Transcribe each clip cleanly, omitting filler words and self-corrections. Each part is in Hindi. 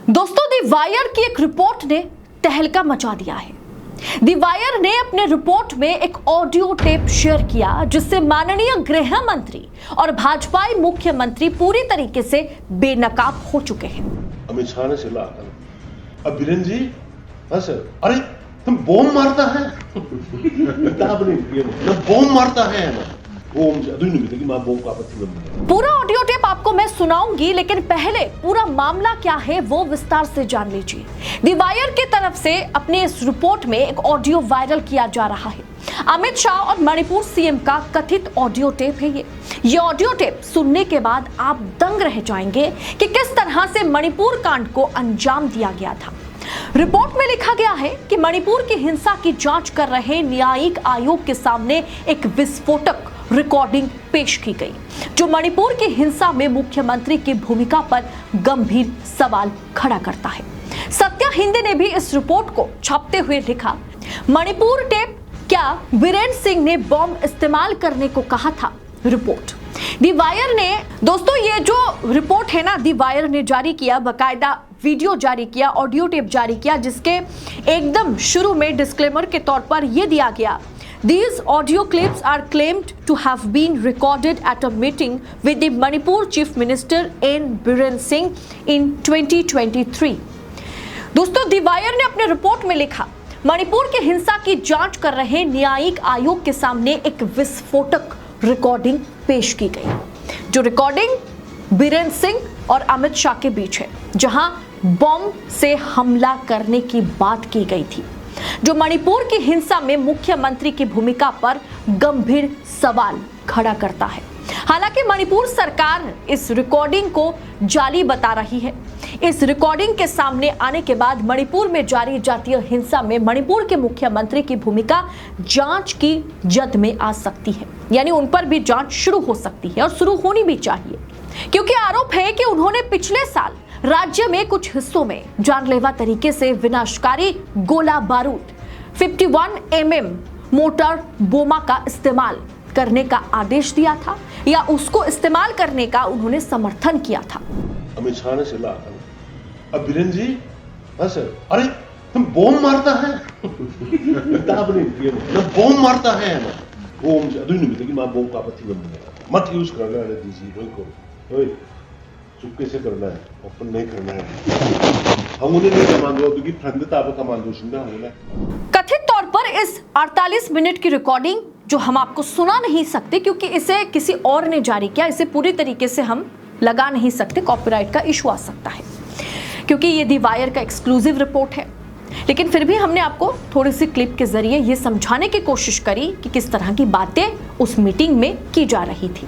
दोस्तों, दी वायर की एक रिपोर्ट ने तहलका मचा दिया है। दी वायर ने अपने रिपोर्ट में एक ऑडियो टेप शेयर किया जिससे माननीय गृह मंत्री और भाजपाई मुख्यमंत्री पूरी तरीके से बेनकाब हो चुके हैं। अमित शाह ने सिला अब बीरेन जी, हाँ सर, अरे तुम बॉम्ब मारता है बॉम्ब मारता है ना, पूरा ऑडियो टेप आपको मैं सुनाऊंगी, लेकिन पहले पूरा मामला क्या है वो विस्तार से जान लीजिए। दी वायर की तरफ से अपने इस रिपोर्ट में एक ऑडियो वायरल किया जा रहा है। अमित शाह और मणिपुर सीएम का कथित ऑडियो टेप है ये ऑडियो टेप सुनने के बाद आप दंग रह जाएंगे कि किस तरह से मणिपुर कांड को अंजाम दिया गया था। रिपोर्ट में लिखा गया है कि मणिपुर की हिंसा की जांच कर रहे न्यायिक आयोग के सामने एक विस्फोटक रिकॉर्डिंग पेश की गई जो मणिपुर की हिंसा में मुख्यमंत्री की भूमिका पर गंभीर सवाल खड़ा करता है। सत्य हिंद ने भी इस रिपोर्ट को छापते हुए लिखा, मणिपुर टेप, क्या बीरेन सिंह ने बॉम्ब इस्तेमाल करने को कहा था? रिपोर्ट दी वायर ने, दोस्तों ये जो रिपोर्ट है ना, दी वायर ने जारी किया, बकायदा वीडियो जारी किया, ऑडियो टेप जारी किया, जिसके एकदम शुरू में डिस्क्लेमर के तौर पर यह दिया गया, These audio clips are claimed to have been recorded at a meeting with the Manipur Chief Minister N. Biren Singh in 2023. दोस्तों, दी वायर ने अपने रिपोर्ट में लिखा, मणिपुर की हिंसा की जांच कर रहे न्यायिक आयोग के सामने एक विस्फोटक रिकॉर्डिंग पेश की गई, जो रिकॉर्डिंग बीरेन सिंह और अमित शाह के बीच है, जहां बॉम्ब से हमला करने की बात की गई थी, जो मणिपुर की हिंसा में मुख्यमंत्री की भूमिका पर गंभीर सवाल खड़ा करता है। हालांकि मणिपुर सरकार इस रिकॉर्डिंग को जाली बता रही है। इस रिकॉर्डिंग के सामने आने के बाद मणिपुर में जारी जातीय हिंसा में मणिपुर के मुख्यमंत्री की भूमिका जांच की जद में आ सकती है, यानी उन पर भी जांच शुरू हो सकती है और शुरू होनी भी चाहिए, क्योंकि आरोप है कि उन्होंने पिछले साल राज्य में कुछ हिस्सों में जानलेवा तरीके से विनाशकारी गोला बारूद 51 mm मोटर बोमा का इस्तेमाल करने का आदेश दिया था या उसको इस्तेमाल करने का उन्होंने समर्थन किया था। अमित शाह ने सिला अब बीरेन जी, हाँ सर, अरे तुम बॉम्ब मारता है बॉम्ब मारता है ना, मत यूज करना दीजिए, चुपके से करना है, ओपन नहीं करना है। हम उन्हें नहीं कमांडो क्योंकि फ्रंट आप कमांडो सुनना होगा। कथित तौर पर इस 48 मिनट की रिकॉर्डिंग जो हम आपको सुना नहीं सकते क्योंकि इसे किसी और ने जारी किया, इसे पूरी तरीके से हम लगा नहीं सकते, कॉपीराइट का इशू आ सकता है क्योंकि ये दी वायर का एक्सक्लूसिव रिपोर्ट है। लेकिन फिर भी हमने आपको थोड़ी सी क्लिप के जरिए ये समझाने की कोशिश करी कि किस तरह की बातें उस मीटिंग में की जा रही थी।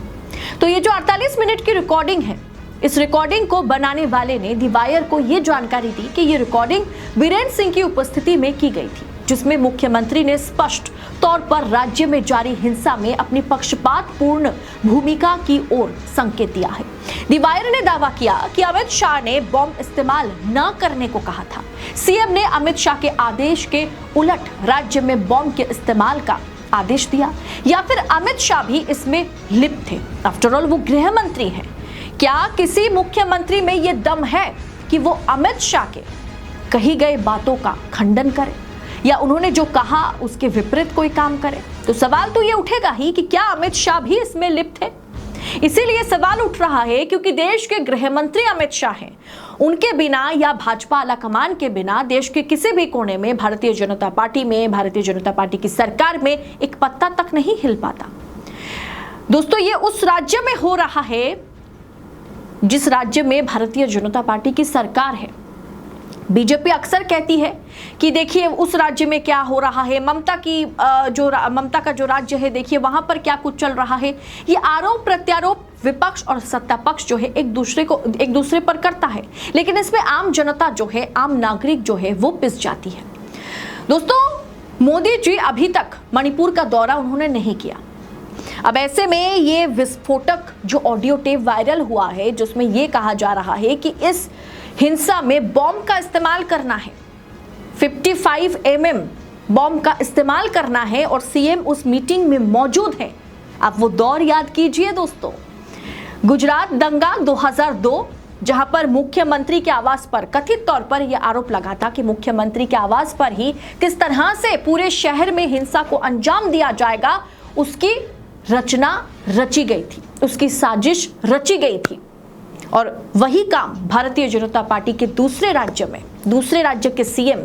तो ये जो 48 मिनट की रिकॉर्डिंग है, इस रिकॉर्डिंग को बनाने वाले ने दी वायर को यह जानकारी दी कि यह रिकॉर्डिंग बीरेन सिंह की उपस्थिति में की गई थी, जिसमें मुख्यमंत्री ने स्पष्ट तौर पर राज्य में जारी हिंसा में अपनी पक्षपातपूर्ण भूमिका की ओर संकेत दिया है। दी वायर ने दावा किया कि अमित शाह ने बॉम्ब इस्तेमाल न करने को कहा था। सीएम ने अमित शाह के आदेश के उलट राज्य में बॉम्ब के इस्तेमाल का आदेश दिया, या फिर अमित शाह भी इसमें लिप्त थे। आफ्टर ऑल वो गृह मंत्री हैं। क्या किसी मुख्यमंत्री में यह दम है कि वो अमित शाह के कही गए बातों का खंडन करे या उन्होंने जो कहा उसके विपरीत कोई काम करे? तो सवाल तो ये उठेगा ही कि क्या अमित शाह भी इसमें लिप्त है। इसीलिए सवाल उठ रहा है क्योंकि देश के गृह मंत्री अमित शाह हैं। उनके बिना या भाजपा आलाकमान के बिना देश के किसी भी कोने में भारतीय जनता पार्टी में, भारतीय जनता पार्टी की सरकार में एक पत्ता तक नहीं हिल पाता। दोस्तों, ये उस राज्य में हो रहा है जिस राज्य में भारतीय जनता पार्टी की सरकार है। बीजेपी अक्सर कहती है कि देखिए उस राज्य में क्या हो रहा है, ममता का जो राज्य है, देखिए वहां पर क्या कुछ चल रहा है। ये आरोप प्रत्यारोप विपक्ष और सत्ता पक्ष जो है एक दूसरे पर करता है, लेकिन इसमें आम जनता जो है, आम नागरिक जो है वो पिस जाती है। दोस्तों, मोदी जी अभी तक मणिपुर का दौरा उन्होंने नहीं किया। अब ऐसे में ये विस्फोटक जो ऑडियो टेप वायरल हुआ है, जिसमें ये कहा जा रहा है कि इस हिंसा में बॉम्ब का इस्तेमाल करना है, 55 mm बॉम्ब का इस्तेमाल करना है और सीएम उस मीटिंग में मौजूद है। आप वो दौर याद कीजिए दोस्तों, गुजरात दंगा 2002, जहां पर मुख्यमंत्री के आवास पर कथित तौर पर यह आरोप लगा था कि मुख्यमंत्री के आवास पर ही किस तरह से पूरे शहर में हिंसा को अंजाम दिया जाएगा, उसकी रचना रची गई थी, उसकी साजिश रची गई थी। और वही काम भारतीय जनता पार्टी के दूसरे राज्य के सीएम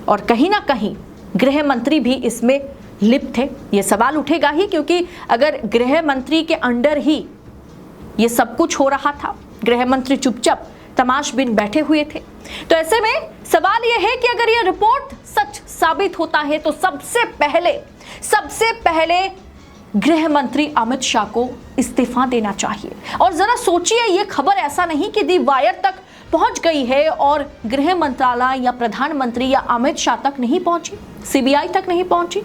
और कहीं ना कहीं गृह मंत्री भी इसमें लिप्त थे। यह सवाल उठेगा ही, क्योंकि अगर गृह मंत्री के अंडर ही ये सब कुछ हो रहा था, गृह मंत्री चुपचाप तमाशबीन बैठे हुए थे, तो ऐसे में सवाल यह है कि अगर यह रिपोर्ट सच साबित होता है तो सबसे पहले गृह मंत्री अमित शाह को इस्तीफा देना चाहिए। और जरा सोचिए, यह खबर ऐसा नहीं कि दी वायर तक पहुंच गई है और गृह मंत्रालय या प्रधानमंत्री या अमित शाह तक नहीं पहुंची, सीबीआई तक नहीं पहुंची।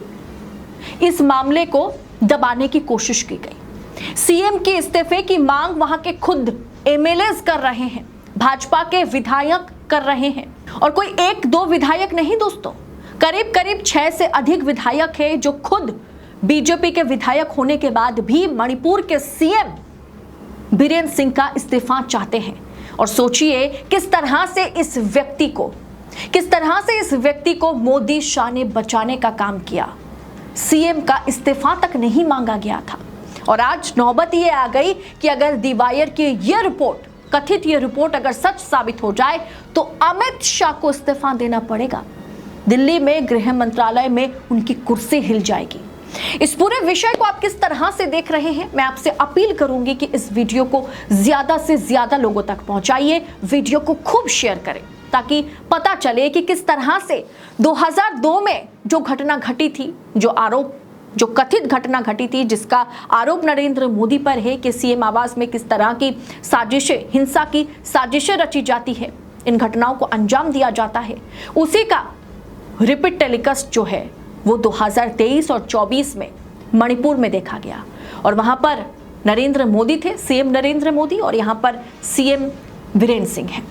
इस मामले को दबाने की कोशिश की गई। सीएम के इस्तीफे की मांग वहां के खुद एमएलएस कर रहे हैं, भाजपा के विधायक कर रहे हैं, और कोई एक दो विधायक नहीं दोस्तों, करीब 6 से अधिक विधायक है जो खुद बीजेपी के विधायक होने के बाद भी मणिपुर के सीएम बीरेन सिंह का इस्तीफा चाहते हैं। और सोचिए किस तरह से इस व्यक्ति को मोदी शाह ने बचाने का काम किया। सीएम का इस्तीफा तक नहीं मांगा गया था, और आज नौबत ये आ गई कि अगर दी वायर की कथित ये रिपोर्ट अगर सच साबित हो जाए तो अमित शाह को इस्तीफा देना पड़ेगा। दिल्ली में गृह मंत्रालय में उनकी कुर्सी हिल जाएगी। इस पूरे विषय को आप किस तरह से देख रहे हैं? मैं आपसे अपील करूंगी कि इस वीडियो को ज्यादा से ज्यादा लोगों तक पहुंचाइए, वीडियो को खूब शेयर करें, ताकि पता चले कि किस तरह से 2002 में जो घटना घटी थी, जो कथित घटना घटी थी, जिसका आरोप नरेंद्र मोदी पर है कि सीएम आवास में किस तरह की हिंसा की साजिशें रची जाती है, इन घटनाओं को अंजाम दिया जाता है, उसी का रिपीट टेलीकास्ट जो है वो 2023 और 24 में मणिपुर में देखा गया। और वहां पर नरेंद्र मोदी थे, सीएम नरेंद्र मोदी, और यहां पर सीएम बीरेन सिंह है।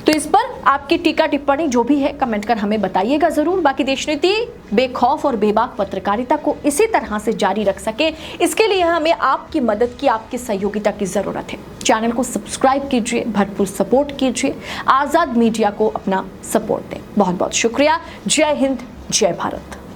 तो इस पर आपकी टीका टिप्पणी जो भी है कमेंट कर हमें बताइएगा जरूर। बाकी देशनीति बेखौफ और बेबाक पत्रकारिता को इसी तरह से जारी रख सके, इसके लिए हमें आपकी मदद की, आपकी सहयोगिता की जरूरत है। चैनल को सब्सक्राइब कीजिए, भरपूर सपोर्ट कीजिए, आजाद मीडिया को अपना सपोर्ट दें। बहुत बहुत शुक्रिया। जय हिंद, जय भारत।